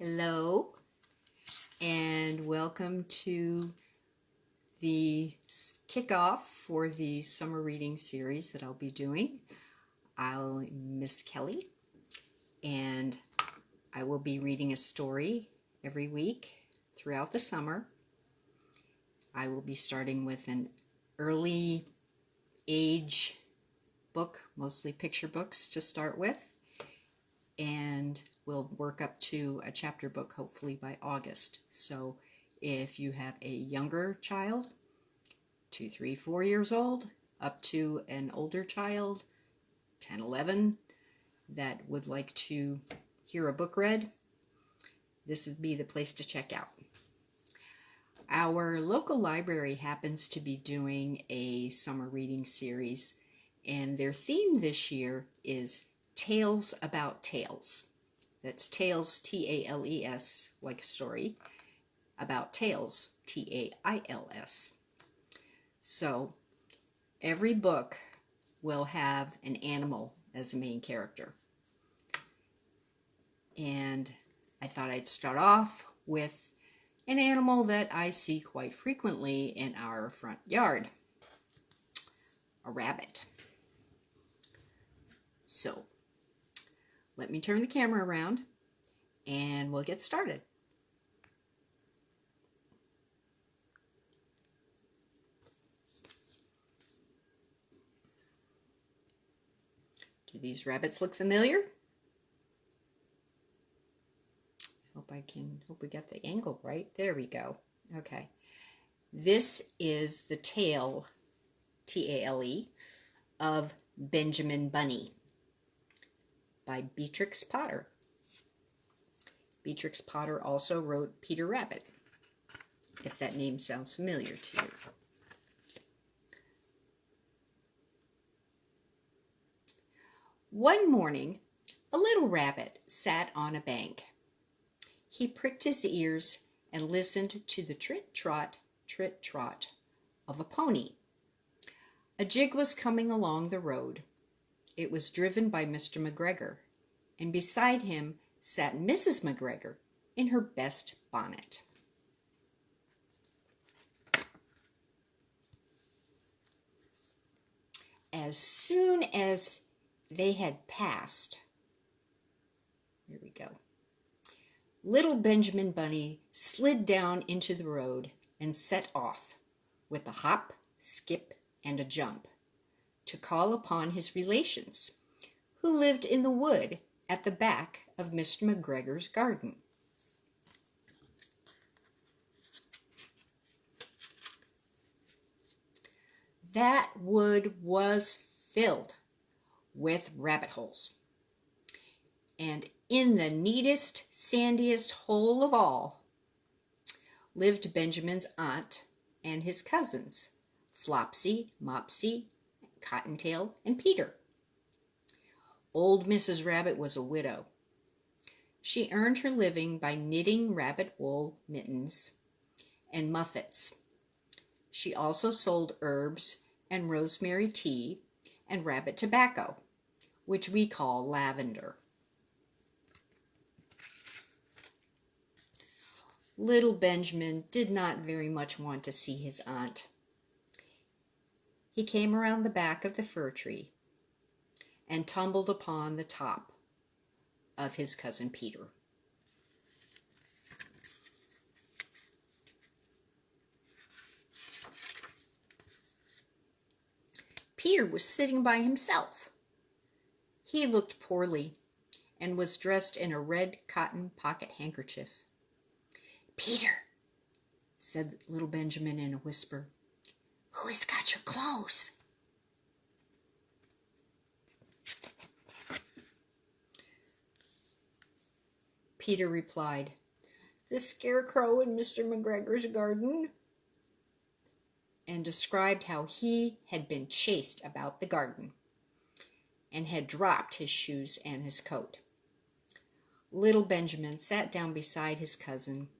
Hello, and welcome to the kickoff for the summer reading series that I'll be doing. I'm Miss Kelly, and I will be reading a story every week throughout the summer. I will be starting with an early age book, mostly picture books to start with, and we'll work up to a chapter book hopefully by August. So if you have a younger child, 2, 3, 4 years old, up to an older child, 10, 11, that would like to hear a book read, this would be the place to check out. Our local library happens to be doing a summer reading series, and their theme this year is Tales About Tales. That's tales, T-A-L-E-S, like a story, about tales, T-A-I-L-S. So every book will have an animal as a main character. And I thought I'd start off with an animal that I see quite frequently in our front yard, a rabbit. So let me turn the camera around and we'll get started. Do these rabbits look familiar? Hope we got the angle right. There we go. Okay. This is the tale, T-A-L-E, of Benjamin Bunny by Beatrix Potter. Beatrix Potter also wrote Peter Rabbit, if that name sounds familiar to you. One morning, a little rabbit sat on a bank. He pricked his ears and listened to the trit-trot of a pony. A jig was coming along the road. It was driven by Mr. McGregor, and beside him sat Mrs. McGregor in her best bonnet. As soon as they had passed, here we go, little Benjamin Bunny slid down into the road and set off with a hop, skip, and a jump to call upon his relations, who lived in the wood at the back of Mr. McGregor's garden. That wood was filled with rabbit holes, and in the neatest, sandiest hole of all lived Benjamin's aunt and his cousins, Flopsy, Mopsy, Cottontail, and Peter. Old Mrs. Rabbit was a widow. She earned her living by knitting rabbit wool mittens and muffets. She also sold herbs and rosemary tea and rabbit tobacco, which we call lavender. Little Benjamin did not very much want to see his aunt. He came around the back of the fir tree and tumbled upon the top of his cousin Peter. Peter was sitting by himself. He looked poorly and was dressed in a red cotton pocket handkerchief. "Peter," said little Benjamin in a whisper, "who has got your clothes?" Peter replied, "The scarecrow in Mr. McGregor's garden," and described how he had been chased about the garden and had dropped his shoes and his coat. Little Benjamin sat down beside his cousin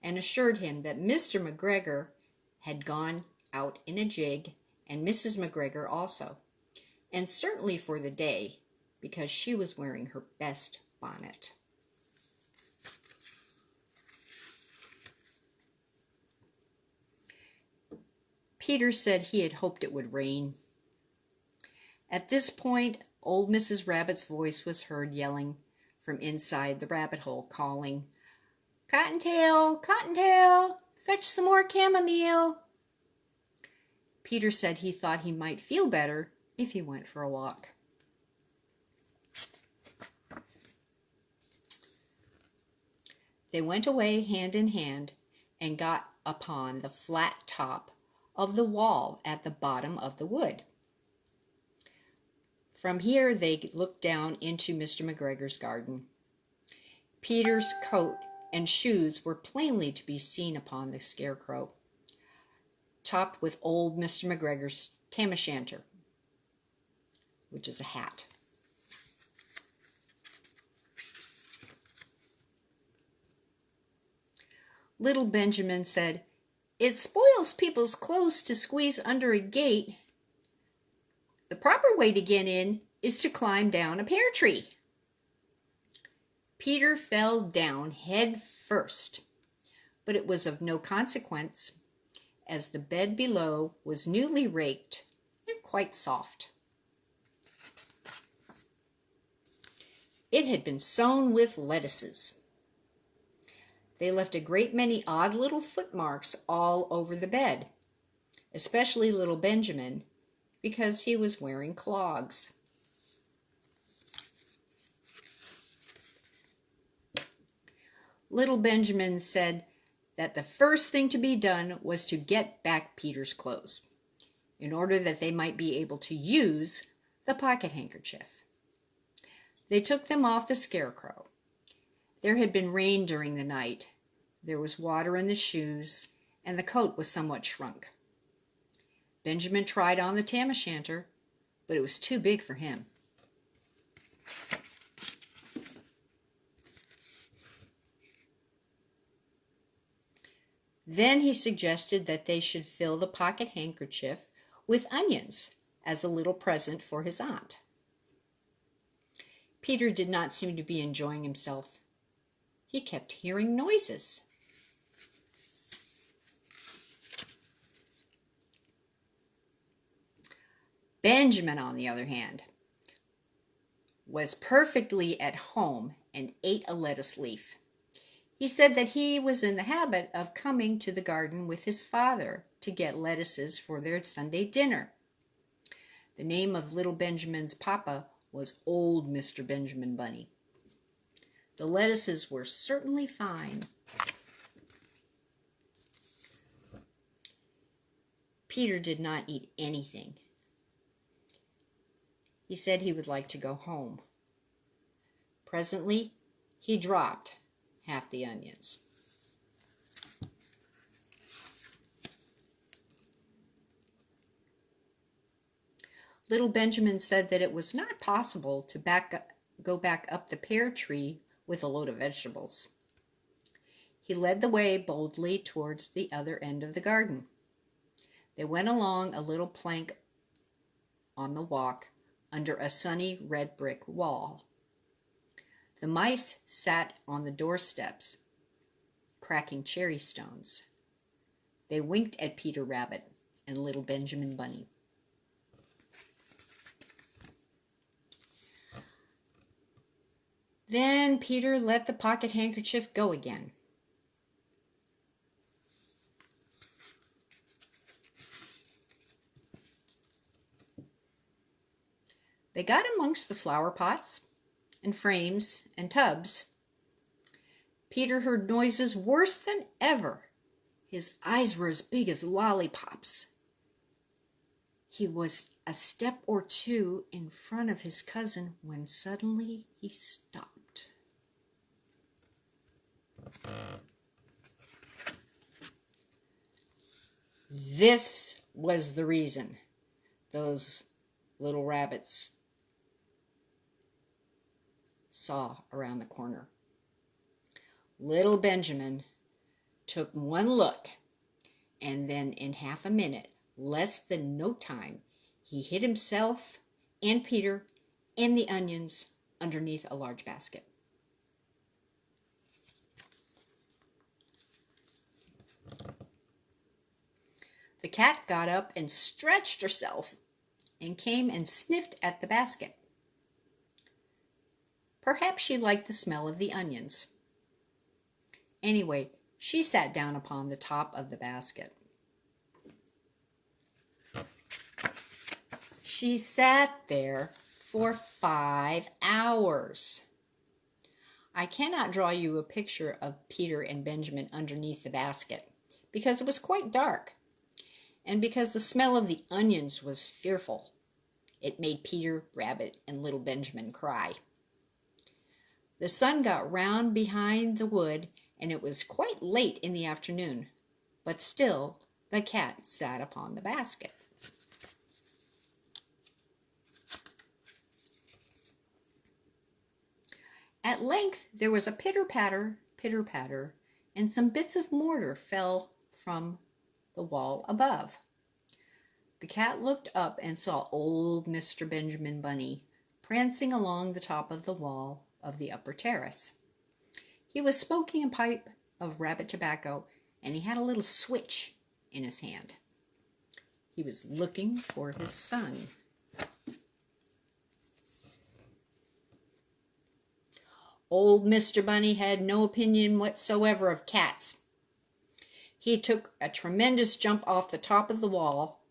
and assured him that Mr. McGregor had gone out in a jig, and Mrs. McGregor also, and certainly for the day, because she was wearing her best bonnet. Peter said he had hoped it would rain. At this point, old Mrs. Rabbit's voice was heard yelling from inside the rabbit hole, calling, "Cottontail, Cottontail, fetch some more chamomile." Peter said he thought he might feel better if he went for a walk. They went away hand in hand and got upon the flat top of the wall at the bottom of the wood. From here they looked down into Mr. McGregor's garden. Peter's coat and shoes were plainly to be seen upon the scarecrow, topped with old Mr. McGregor's tam o' shanter, which is a hat. Little Benjamin said, "It spoils people's clothes to squeeze under a gate. The proper way to get in is to climb down a pear tree." Peter fell down head first, but it was of no consequence, as the bed below was newly raked and quite soft. It had been sown with lettuces. They left a great many odd little footmarks all over the bed, especially little Benjamin, because he was wearing clogs. Little Benjamin said that the first thing to be done was to get back Peter's clothes, in order that they might be able to use the pocket handkerchief. They took them off the scarecrow. There had been rain during the night. There was water in the shoes, and the coat was somewhat shrunk. Benjamin tried on the tam o' shanter, but it was too big for him. Then he suggested that they should fill the pocket handkerchief with onions as a little present for his aunt. Peter did not seem to be enjoying himself. He kept hearing noises. Benjamin, on the other hand, was perfectly at home and ate a lettuce leaf. He said that he was in the habit of coming to the garden with his father to get lettuces for their Sunday dinner. The name of little Benjamin's papa was Old Mr. Benjamin Bunny. The lettuces were certainly fine. Peter did not eat anything. He said he would like to go home. Presently, he dropped half the onions. Little Benjamin said that it was not possible to go back up the pear tree with a load of vegetables. He led the way boldly towards the other end of the garden. They went along a little plank on the walk under a sunny red brick wall. The mice sat on the doorsteps, cracking cherry stones. They winked at Peter Rabbit and little Benjamin Bunny. Then Peter let the pocket handkerchief go again. They got amongst the flower pots and frames and tubs. Peter heard noises worse than ever. His eyes were as big as lollipops. He was a step or two in front of his cousin when suddenly he stopped. This was the reason those little rabbits saw around the corner. Little Benjamin took one look, and then in half a minute, less than no time, he hid himself and Peter and the onions underneath a large basket. The The cat got up and stretched herself and came and sniffed at the basket. Perhaps she liked the smell of the onions. Anyway, she sat down upon the top of the basket. She sat there for 5 hours. I cannot draw you a picture of Peter and Benjamin underneath the basket because it was quite dark, and because the smell of the onions was fearful. It made Peter Rabbit and little Benjamin cry. The sun got round behind the wood, and it was quite late in the afternoon, but still the cat sat upon the basket. At length there was a pitter-patter, pitter-patter, and some bits of mortar fell from the wall above. The cat looked up and saw old Mr. Benjamin Bunny prancing along the top of the wall of the upper terrace. He was smoking a pipe of rabbit tobacco, and he had a little switch in his hand. He was looking for his son. Old Mr. Bunny had no opinion whatsoever of cats. He took a tremendous jump off the top of the wall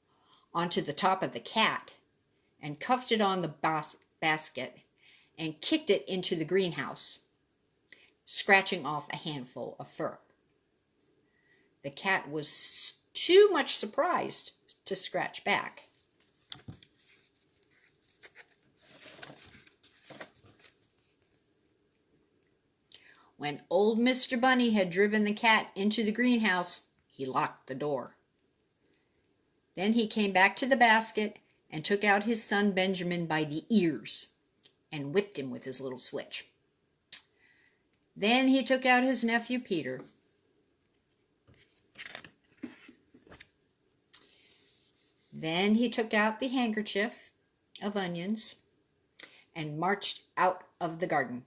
onto the top of the cat and cuffed it on the basket and kicked it into the greenhouse, scratching off a handful of fur. The cat was too much surprised to scratch back. When old Mr. Bunny had driven the cat into the greenhouse, he locked the door. Then he came back to the basket and took out his son Benjamin by the ears and whipped him with his little switch. Then he took out his nephew Peter. Then he took out the handkerchief of onions and marched out of the garden.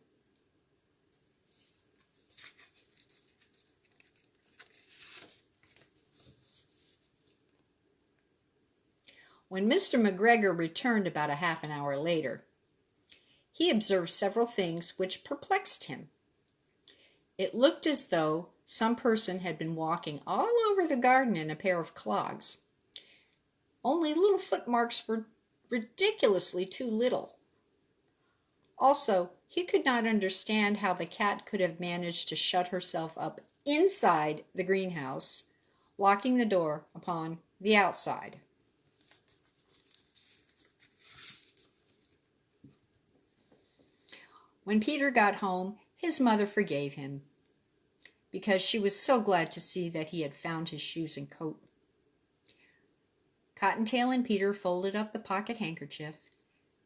When Mr. McGregor returned about a half an hour later, he observed several things which perplexed him. It looked as though some person had been walking all over the garden in a pair of clogs. Only little footmarks were ridiculously too little. Also, he could not understand how the cat could have managed to shut herself up inside the greenhouse, locking the door upon the outside. When Peter got home, his mother forgave him, because she was so glad to see that he had found his shoes and coat. Cottontail and Peter folded up the pocket handkerchief,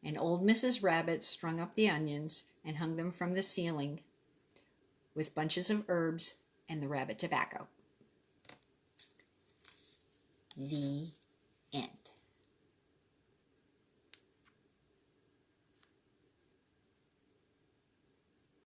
and old Mrs. Rabbit strung up the onions and hung them from the ceiling with bunches of herbs and the rabbit tobacco. The end.